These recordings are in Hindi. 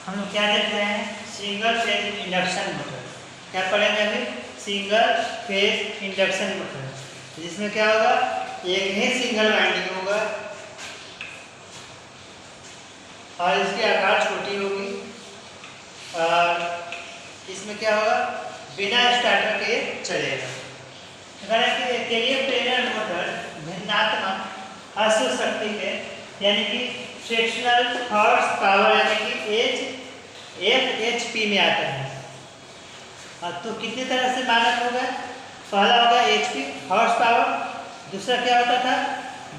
हम लोग क्या देख रहे हैं? Single phase induction motor. क्या पढ़ेंगे अभी? सिंगल फेज इंडक्शन मोटर, जिसमें क्या होगा, एक ही सिंगल वाइंडिंग होगा और इसकी आकार छोटी होगी और इसमें क्या होगा, बिना स्टार्टर के चलेगा। के लिए प्रेरण मोटर भिन्नात्मक अश्व शक्ति के यानी कि फ्रिक्शनल हॉर्स पावर यानी कि एचपी में आता है। तो कितनी तरह से मानक होगा? पहला होगा एचपी हॉर्स पावर, दूसरा क्या होता था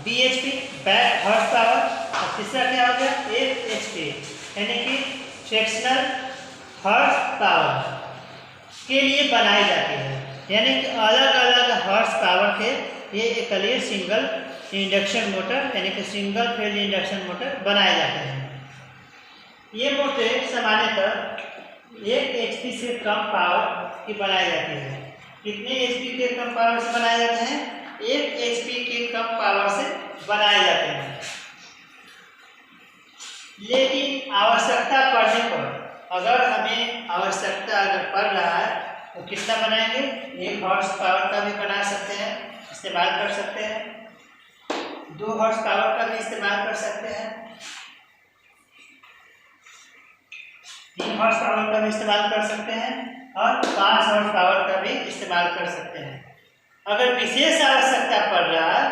बीएचपी बैक हॉर्स पावर, और तीसरा क्या हो गया एचपी यानी कि फ्रिक्शनल हॉर्स पावर के लिए बनाई जाती है। यानी कि अलग अलग हॉर्स पावर के ये एक लिए सिंगल इंडक्शन मोटर यानी कि सिंगल फेज इंडक्शन मोटर बनाए जाते हैं। ये मोटर सामान्यतः 1 एचपी से कम पावर की बनाई जाती है। कितने एचपी के कम पावर से बनाए जाते हैं? 1 एचपी के कम पावर से बनाए जाते हैं। लेकिन आवश्यकता पड़ने पर, अगर हमें आवश्यकता अगर पड़ रहा है तो कितना बनाएंगे? 1 हॉर्स पावर का भी बना सकते हैं, इस्तेमाल कर सकते हैं। 2 हॉर्स पावर का भी इस्तेमाल कर सकते हैं। 3 हॉर्स पावर का भी इस्तेमाल कर सकते हैं और 5 हॉर्स पावर का भी इस्तेमाल कर सकते हैं। अगर विशेष आवश्यकता पड़ रहा है,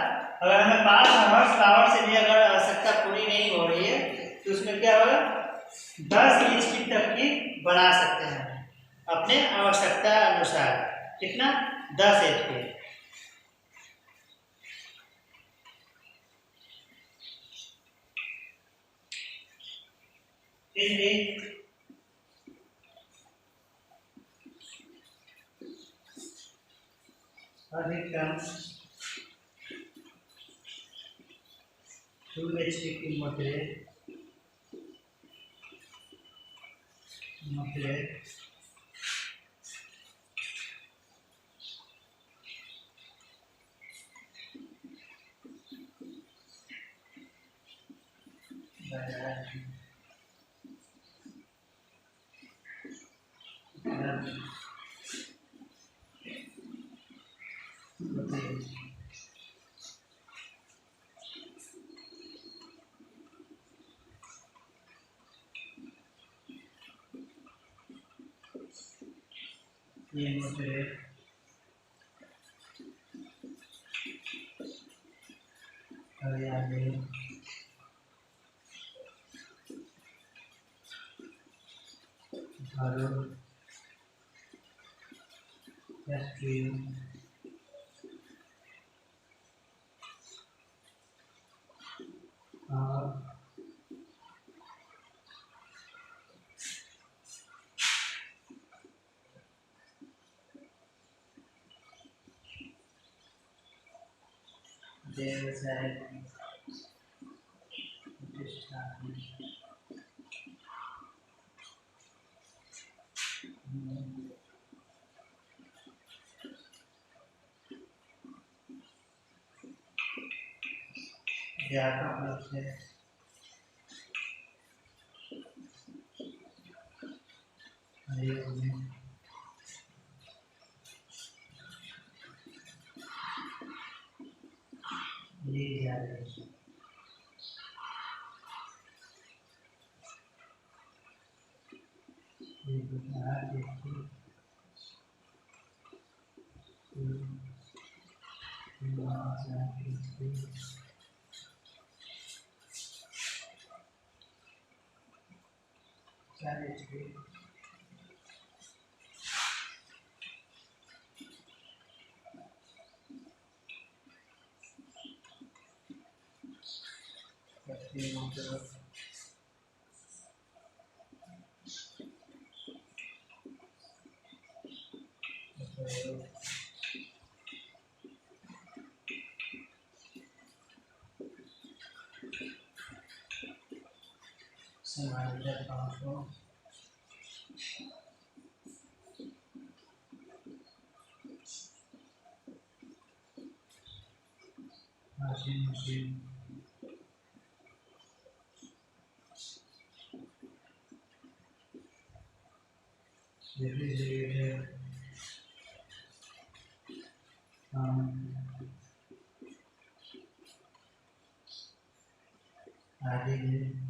अगर हमें 5 हॉर्स पावर से भी अगर आवश्यकता पूरी नहीं हो रही है तो उसमें क्या होगा, 10 एचपी तक की बना सकते हैं अपने आवश्यकता अनुसार। कितना? 10 एचपी। अधिकतम 2 एचपी की मोटर ये मोटर हरियाणा घरों और व्यवसाय प्रतिष्ठान व्यापक रूप से प्रयोग में ली जा रही है। मशीन रेफ्रिजरेटर, आदि है।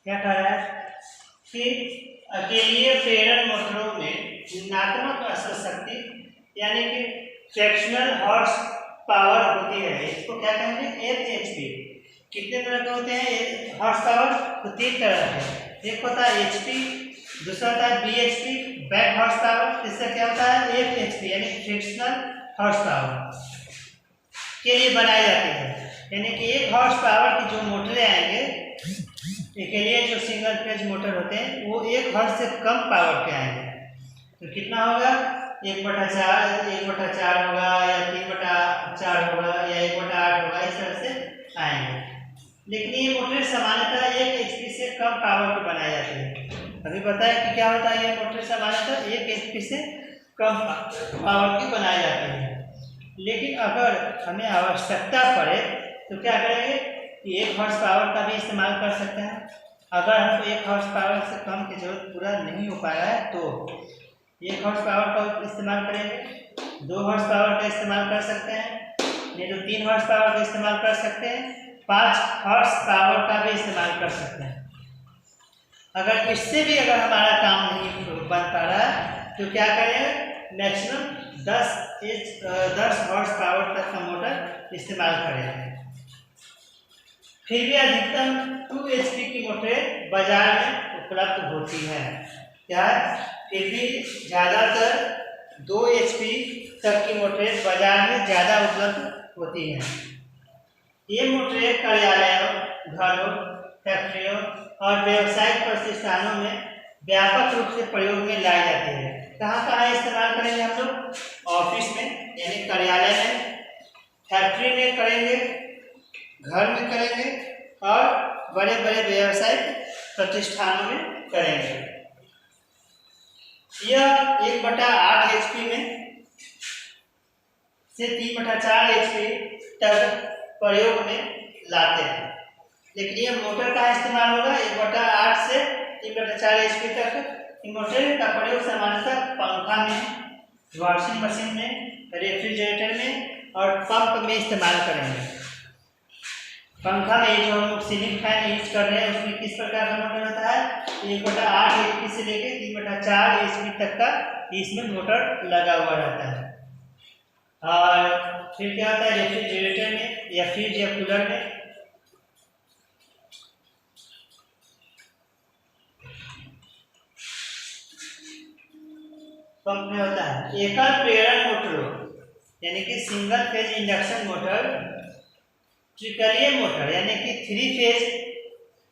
क्या कह रहा है कि अकेलीय प्रेरण मोटरों में ऋणात्मक अश्व शक्ति यानी कि फ्रैक्शनल हॉर्स पावर होती है। इसको क्या कहेंगे एचपी। कितने तरह के होते हैं हॉर्स पावर? तो 3 तरह के। एक होता है एचपी, दूसरा होता है बीएचपी बैक हॉर्स पावर, तीसरा क्या होता है एफएचपी यानी फ्रिक्शनल हॉर्स पावर के लिए बनाई जाती है। यानी कि 1 हॉर्स पावर की जो मोटरें आएंगे के लिए जो सिंगल फेज मोटर होते हैं वो 1 हॉर्स से कम पावर के आएंगे। तो कितना होगा 1/4 होगा या 3/4 होगा या 1/8 होगा, इस तरह से आएंगे। लेकिन ये मोटर सामान्यतः 1 एचपी से कम पावर की बनाई जाती है। अभी बताया कि क्या होता है ये मोटर सामान्यतः 1 एचपी से कम पावर की बनाई जाती है। लेकिन अगर हमें आवश्यकता पड़े तो क्या करेंगे कि 1 हॉर्स पावर का भी इस्तेमाल कर सकते हैं। अगर हमको 1 हॉर्स पावर से कम की जरूरत पूरा नहीं हो पा रहा है तो 1 हॉर्स पावर का इस्तेमाल करेंगे, 2 हॉर्स पावर का इस्तेमाल कर सकते हैं, नहीं तो 3 हॉर्स पावर का इस्तेमाल कर सकते हैं, 5 हॉर्स पावर का भी इस्तेमाल कर सकते हैं। अगर इससे भी अगर हमारा काम नहीं बन पा रहा है तो क्या करें मैक्सिमम 10 हॉर्स पावर तक का मोटर इस्तेमाल करें। फिर भी अधिकतम 2 एचपी की मोटरें बाजार में उपलब्ध होती हैं। क्या फिर भी ज़्यादातर 2 एचपी तक की मोटरें बाजार में ज़्यादा उपलब्ध होती हैं। ये मोटरें कार्यालयों, घरों, फैक्ट्रियों और व्यावसायिक प्रतिष्ठानों में व्यापक रूप से प्रयोग में लाई जाती है। कहाँ कहाँ इस्तेमाल करेंगे हम लोग? ऑफिस में यानी कार्यालय में, फैक्ट्री में करेंगे, घर में करेंगे और बड़े बड़े व्यावसायिक प्रतिष्ठानों में करेंगे। यह 1/8 एचपी में से 3/4 एचपी तक प्रयोग में लाते हैं। लेकिन यह मोटर का इस्तेमाल होगा 1/8 से 3/4 एचपी तक। मोटर का प्रयोग सामान्यतः पंखा में, वॉशिंग मशीन में, रेफ्रिजरेटर में और पंप में इस्तेमाल करेंगे। पंखा में जो हम सीलिंग फैन यूज कर रहे हैं उसमें किस प्रकार का मोटर होता है 1/8 एचपी से लेकर 3/4 एचपी तक का इसमें मोटर लगा हुआ रहता है। और फिर क्या होता है रेफ्रिजरेटर में या फ्रिज या कूलर में पंप में होता है। एकल प्रेरण मोटरों यानी कि सिंगल फेज इंडक्शन मोटर, त्रिकलीय मोटर यानी कि 3 फेज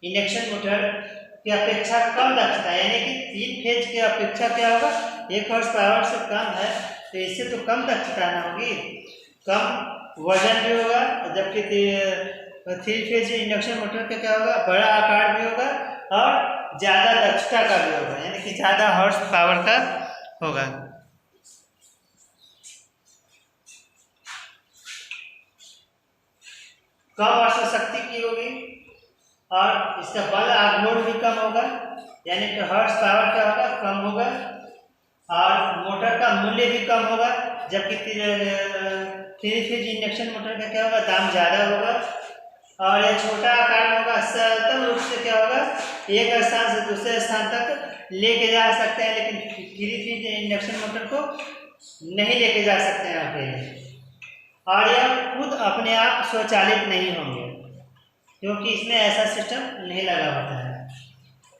इंडक्शन मोटर की अपेक्षा कम दक्षता यानी कि 3 फेज की अपेक्षा क्या होगा 1 हॉर्स पावर से कम है तो इससे तो कम दक्षता ना होगी, कम वजन भी होगा। जबकि 3 फेज इंडक्शन मोटर का क्या होगा बड़ा आकार भी होगा और ज़्यादा दक्षता का भी होगा यानी कि ज़्यादा हॉर्स पावर का होगा। कम अश्व शक्ति की होगी और इसका बल आघूर्ण भी कम होगा यानी कि हॉर्स पावर क्या होगा कम होगा और मोटर का मूल्य भी कम होगा। जबकि 3 फेज इंडक्शन मोटर का क्या होगा दाम ज़्यादा होगा और यह छोटा आकार में होगा। सरलतम रूप से क्या होगा एक स्थान से दूसरे स्थान तक लेके जा सकते हैं, लेकिन 3 फेज इंडक्शन मोटर को नहीं लेके जा सकते हैं अकेले। और यह खुद अपने आप स्वचालित नहीं होंगे क्योंकि इसमें ऐसा सिस्टम नहीं लगा होता है।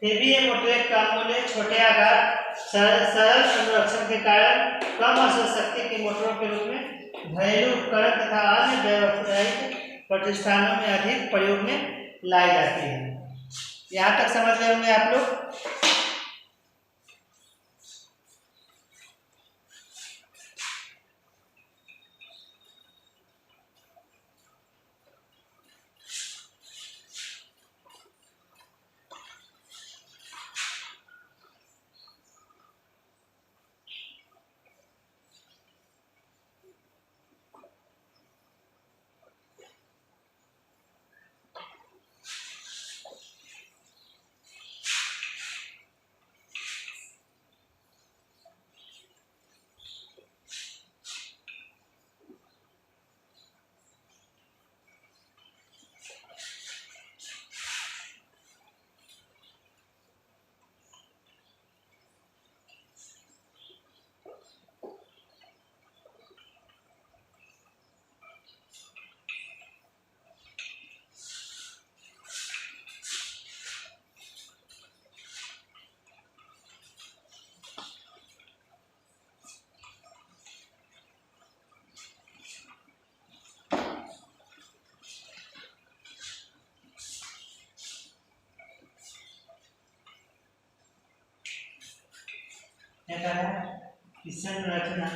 फिर भी ये मोटरें कम मूल्य, छोटे आकार, सरल संरक्षण के कारण कम अश्व शक्ति के मोटरों के रूप में घरेलू उपकरण तथा अन्य व्यावसायिक प्रतिष्ठानों में अधिक प्रयोग में लाई जाती है। यहाँ तक समझ गए होंगे आप लोग। क्या कह रहा है कि संरचना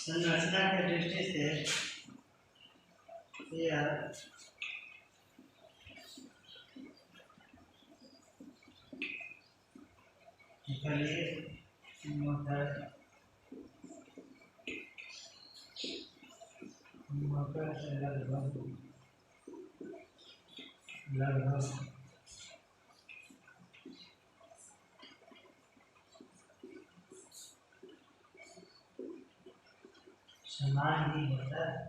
संरचना के दृष्टि से यह मोटर से लगभग समान ही होता है।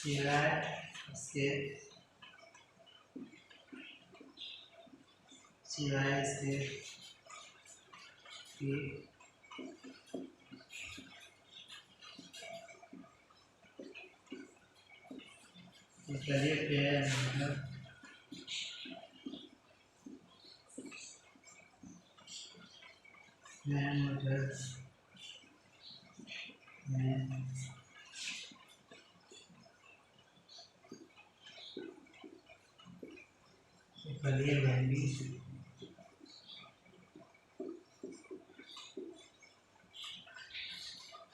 सिवाय इसके कि चलिए प्रेरण मतलब मोटर में चलिए वैल्यू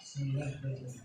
सिंगल फेज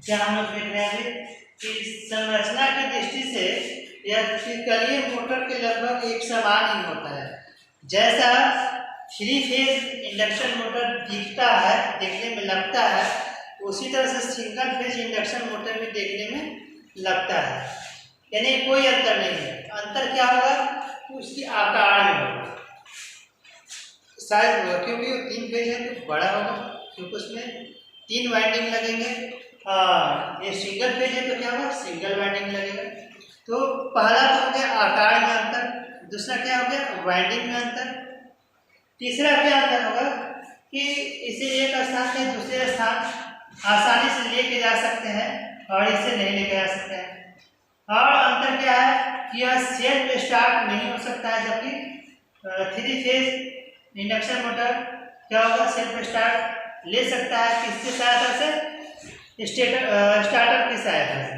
क्या हम लोग देख रहे हैं अभी कि संरचना की दृष्टि से यह त्रिकलीय मोटर के लगभग एक समान ही होता है। जैसा 3 फेज इंडक्शन मोटर दिखता है, देखने में लगता है, उसी तरह से सिंगल फेज इंडक्शन मोटर भी देखने में लगता है, यानी कोई अंतर नहीं है। अंतर क्या होगा, उसकी आकार में होगा शायद, क्योंकि 3 फेज है तो बड़ा होगा, क्योंकि उसमें 3 वाइंडिंग लगेंगे। ये सिंगल फेज है तो क्या होगा, सिंगल वाइंडिंग लगेगा। तो पहला तो हो गया आकार में अंतर, दूसरा क्या हो गया वाइंडिंग में अंतर, तीसरा क्या अंतर होगा कि इसे एक स्थान से दूसरे स्थान आसानी से लेके जा सकते हैं और इसे नहीं लेके जा सकते हैं। और अंतर क्या है कि यह सेल्फ स्टार्ट नहीं हो सकता है, जबकि 3 फेज इंडक्शन मोटर क्या होगा, सेल्फ स्टार्ट ले सकता है। किसकी सहायता से, स्टार्टर की सहायता से।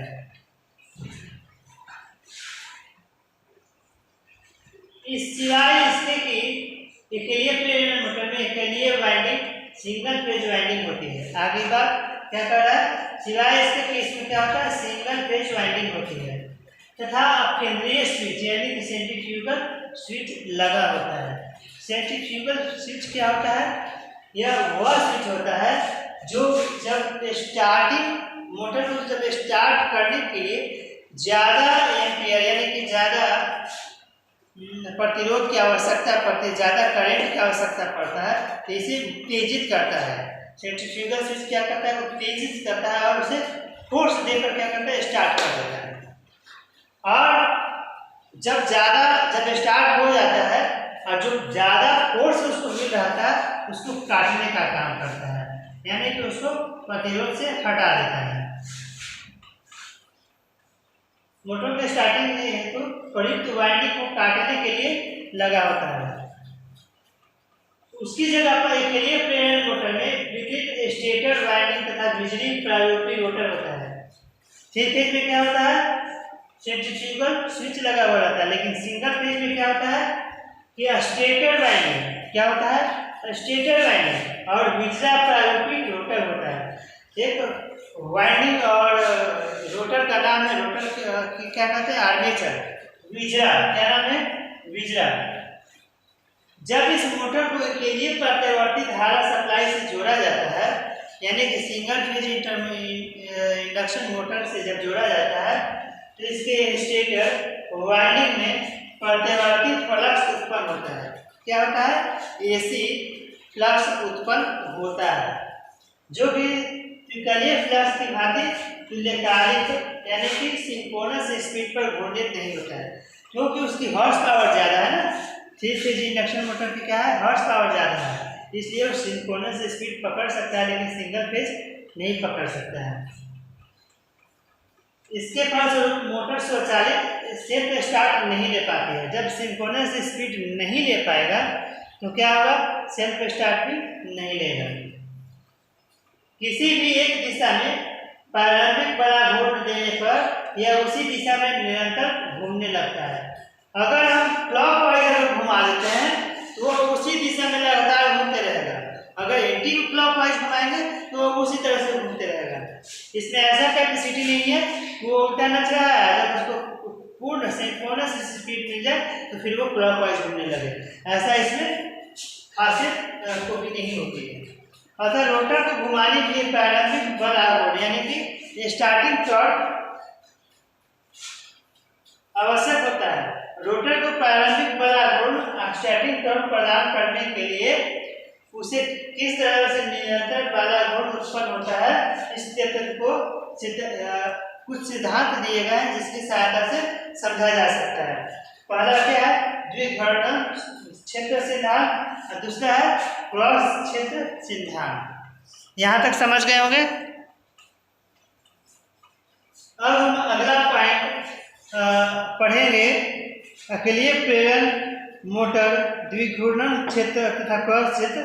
इस सिवाय इसके कि एकलीय प्रेरण मोटर में एकलीय वाइंडिंग सिंगल फेज वाइंडिंग होती है। आगे बात क्या कर रहा है, सिवाय इसके कि इसमें क्या होता है, सिंगल फेज वाइंडिंग होती है तथा केंद्रीय स्विच यानी कि सेंट्रीफ्यूगल स्विच लगा होता है। सेंट्रीफ्यूगल स्विच क्या होता है, यह वह स्विच होता है जो जब स्टार्टिंग मोटर को जब स्टार्ट करने के लिए ज़्यादा एम्पियर यानी कि ज़्यादा प्रतिरोध की आवश्यकता पड़ती है, ज़्यादा करंट की आवश्यकता पड़ता है, तो इसे उत्तेजित करता है। सेंट्रीफ्यूगल स्विच क्या करता है, उत्तेजित करता है और उसे फोर्स देकर क्या करता है, स्टार्ट कर देता है। और जब स्टार्ट हो जाता है और जो ज़्यादा फोर्स उसको मिल रहा था उसको काटने का काम करता है, यानी कि उसको प्रतिरोध से हटा देता है। मोटर के स्टार्टिंग में हेतु प्रयुक्त वाइंडिंग को काटने के लिए लगा होता है। उसकी जगह पर एकलीय प्रेरण मोटर में विद्युत स्टेटर वाइंडिंग तथा बिजली प्रारूपी रोटर होता है। 3 फेज में क्या होता है, सेंट्रीफ्यूगल स्विच लगा हुआ रहता है, लेकिन सिंगल फेज में क्या होता है कि स्टेटर वाइंडिंग क्या होता है, स्टेटर वाइंडिंग और बिजली प्रारूपी रोटर होता है। एक वाइंडिंग और रोटर का नाम है, रोटर की क्या कहते हैं, आर्मेचर, विजरा, क्या नाम है, विजरा। जब इस मोटर को एकलीय प्रत्यावर्ती धारा सप्लाई से जोड़ा जाता है, यानी कि सिंगल फेज इंडक्शन मोटर से जब जोड़ा जाता है तो इसके स्टेटर वाइंडिंग में प्रत्यावर्ती फ्लक्स उत्पन्न होता है। क्या होता है, एसी फ्लक्स उत्पन्न होता है, जो कि त्रिकलीय फ्लक्स की भांति तुल्यकालिक यानी कि सिंक्रोनस स्पीड पर घूर्णित नहीं होता है, क्योंकि उसकी हॉर्स पावर ज़्यादा है ना। 3 फेज इंडक्शन मोटर की क्या है, हॉर्स पावर ज़्यादा है, इसलिए वो सिंक्रोनस स्पीड पकड़ सकता है, लेकिन सिंगल फेज नहीं पकड़ सकता है। इसके फलस्वरूप मोटर स्वचालित सेल्फ स्टार्ट नहीं ले पाती है। जब सिंक्रोनस स्पीड नहीं ले पाएगा तो क्या होगा, सेल्फ स्टार्ट भी नहीं लेगा। किसी भी एक दिशा में प्रारंभिक बड़ा वोल्ट देने पर यह उसी दिशा में निरंतर घूमने लगता है। अगर हम क्लॉकवाइज घुमा देते हैं तो वो उसी दिशा में लगातार घूमते रहेगा, अगर एंटी क्लॉकवाइज घुमाएंगे तो वो उसी तरह से घूमते रहेगा। इसमें ऐसा कैपेसिटी नहीं है वो उल्टा नच रहा है, जब उसको पूर्ण सिंक्रोनस स्पीड मिल जाए तो फिर वो क्लॉकवाइज घूमने लगे, ऐसा इसमें खासियत को भी नहीं होती है। अतः रोटर को घुमाने के लिए प्रारंभिक बल आरोहण यानी कि स्टार्टिंग टॉर्क आवश्यक होता है। रोटर को प्रारंभिक बल आरोहण स्टार्टिंग टॉर्क प्रदान करने के लिए उसे किस तरह से निरंतर बल आरोहण उत्पन्न होता है, इस तथ्य को कुछ सिद्धांत दिए गए हैं जिसकी सहायता से समझा जा सकता है। पहला क्या है, द्विघर्षण क्षेत्र सिद्धांत, और दूसरा है क्रॉस क्षेत्र सिद्धांत। यहाँ तक समझ गए होंगे। अब हम अगला पॉइंट पढ़ेंगे, एकलीय प्रेरण मोटर द्विघूर्णन क्षेत्र तथा क्रॉस क्षेत्र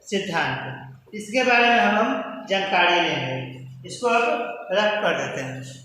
सिद्धांत। इसके बारे में हम जानकारी लेंगे। इसको अब रख कर देते हैं।